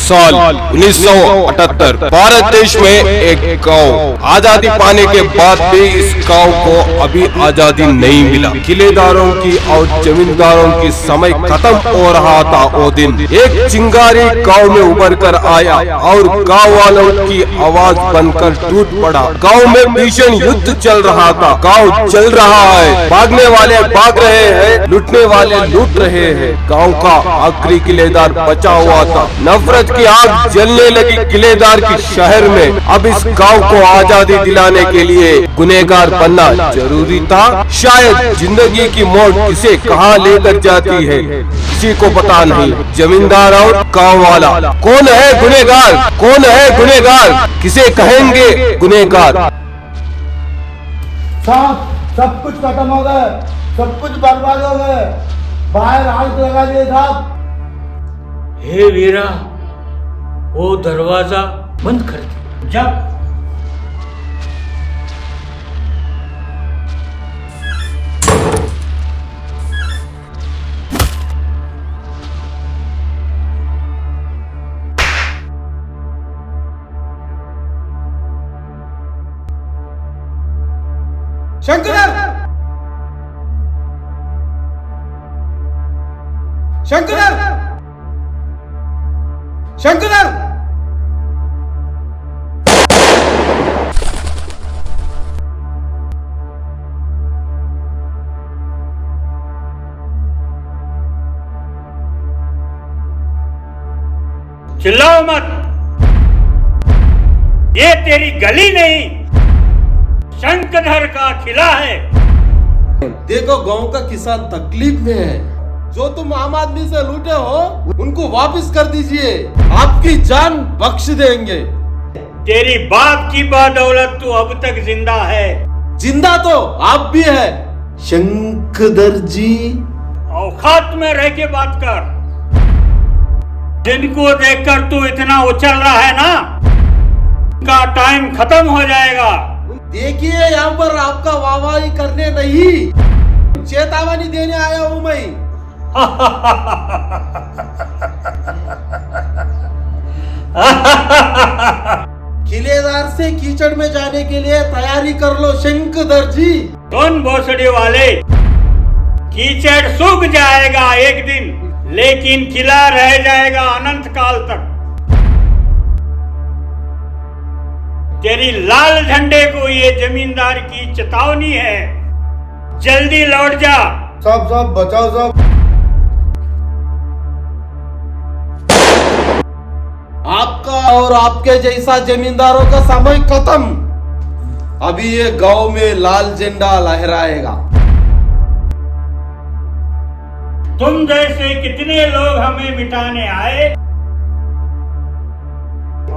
साल 1978 भारत देश में एक गांव आजादी पाने के बाद भी इस गांव को अभी आजादी नहीं मिला। किलेदारों की और जमींदारों की समय खत्म हो रहा था। वो दिन एक चिंगारी गांव में उभर कर आया और गांव वालों की आवाज बनकर टूट पड़ा। गांव में भीषण युद्ध चल रहा था। गांव चल रहा है, भागने वाले भाग रहे हैं, लूटने वाले लूट रहे हैं। गांव का आखिरी किलेदार बचा हुआ था। नफरत की आग जलने लगी किलेदार की शहर में। अब इस गांव को आजादी दिलाने के लिए गुनहगार बनना जरूरी था। शायद जिंदगी की मोड़ किसे कहां लेकर जाती है किसी को पता नहीं। जमींदार और गांव वाला, कौन है गुनहगार, कौन है गुनहगार, किसे कहेंगे गुनहगार। सब कुछ खत्म हो गया, सब कुछ बर्बाद हो गया, बाहर आग लगा दिए साहब। हे वीरा, वो दरवाजा बंद कर दे। जब शंकर, शंकर, शंकर, चिल्लाओ मत। ये तेरी गली नहीं, शंकरधर का किला है। देखो गांव का किसान तकलीफ में है। जो तुम आम आदमी से लूटे हो उनको वापस कर दीजिए, आपकी जान बख्श देंगे। तेरी बाप की बदौलत तू अब तक जिंदा है। जिंदा तो आप भी है शंकरधर जी। औकात में रह के बात कर। जिनको देखकर तू इतना उछल रहा है ना, का टाइम खत्म हो जाएगा। देखिए यहाँ पर आपका वाहवाही करने नहीं, चेतावनी देने आया हूँ मैं। किलेदार से कीचड़ में जाने के लिए तैयारी कर लो शंकरधर जी। कौन भोसड़ी वाले, कीचड़ सूख जाएगा एक दिन, लेकिन किला रह जाएगा अनंत काल तक। तेरी लाल झंडे को ये जमींदार की चेतावनी है। जल्दी लौट जा। सब बचाओ सब। आपका और आपके जैसा जमींदारों का समय खत्म। अभी ये गांव में लाल झंडा लहराएगा। तुम जैसे कितने लोग हमें मिटाने आए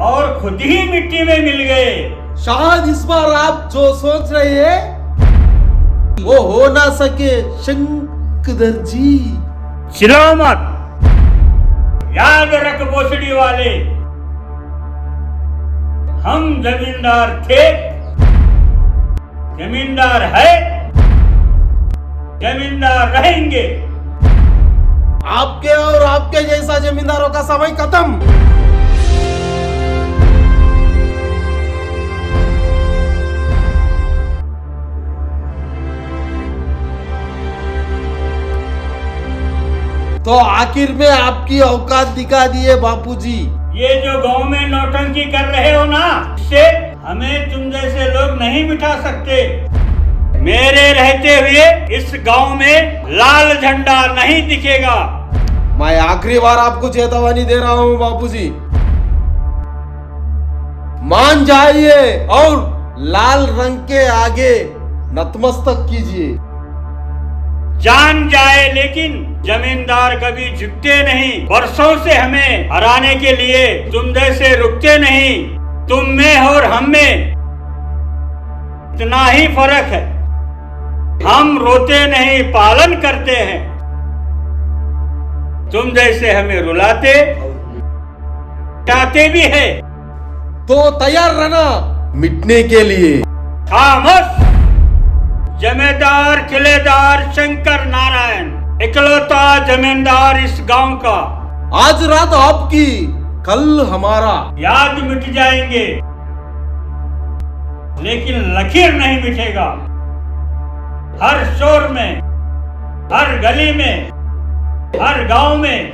और खुद ही मिट्टी में मिल गए। शायद इस बार आप जो सोच रहे हैं वो हो ना सके शंकरधर जी। चिल्लाओ मत। याद रख भोसड़ी वाले, हम जमींदार थे, जमींदार है, जमींदार रहेंगे। आपके और आपके जैसा जमींदारों का समय खत्म। तो आखिर में आपकी औकात दिखा दिए बापूजी। ये जो गांव में नौटंकी कर रहे हो ना, इससे हमें तुम जैसे लोग नहीं मिटा सकते। मेरे रहते हुए इस गांव में लाल झंडा नहीं दिखेगा। मैं आखिरी बार आपको चेतावनी दे रहा हूँ बापूजी, मान जाइए और लाल रंग के आगे नतमस्तक कीजिए। जान जाए लेकिन जमींदार कभी झुकते नहीं। वर्षों से हमें हराने के लिए तुम जैसे रुकते नहीं। तुम में और हम में इतना ही फर्क है। हम रोते नहीं, पालन करते हैं। तुम जैसे हमें रुलाते, चाहते भी है। तो तैयार रहना मिटने के लिए। खामोश। जमींदार किलेदार शंकर नारायण, इकलौता जमींदार इस गांव का। आज रात आपकी कल हमारा। याद मिट जाएंगे लेकिन लकीर नहीं मिटेगा। हर शोर में, हर गली में, हर गांव में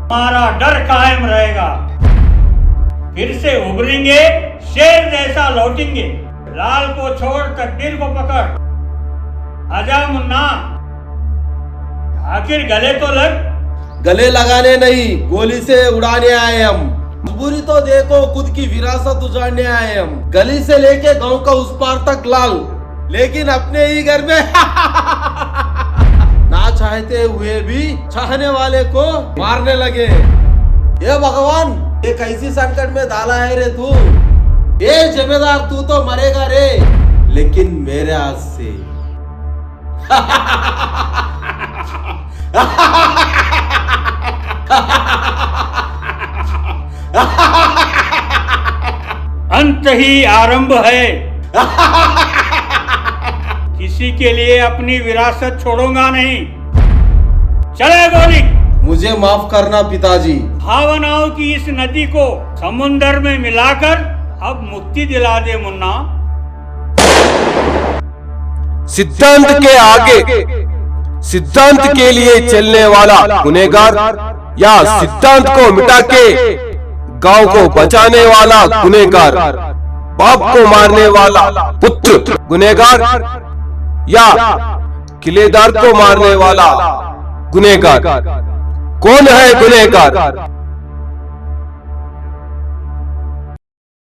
हमारा डर कायम रहेगा। फिर से उभरेंगे, शेर जैसा लौटेंगे। लाल को छोड़ तकदीर को पकड़। आजा मुन्ना, आखिर गले तो लग। गले लगाने नहीं, गोली से उड़ाने आए हम। मजबूरी तो देखो, खुद की विरासत उजाड़ने आए हम। गली से लेके गांव का उस पार तक लाल, लेकिन अपने ही घर में ना चाहते हुए भी चाहने वाले को मारने लगे। ये भगवान, ये कैसी संकट में डाला है रे तू। ये जिम्मेदार तू तो मरेगा रे, लेकिन मेरे हाथ से। अंत ही आरंभ है। किसी के लिए अपनी विरासत छोड़ूंगा नहीं। चले गोली। मुझे माफ करना पिताजी। भावनाओं की इस नदी को समुंदर में मिलाकर अब मुक्ति दिला दे मुन्ना। सिद्धांत के आगे सिद्धांत के लिए चलने वाला गुनहगार या सिद्धांत को मिटा के गांव को बचाने वाला गुनहगार, बाप को मारने वाला पुत्र गुनहगार या किलेदार को मारने वाला गुनहगार, कौन है गुनहगार?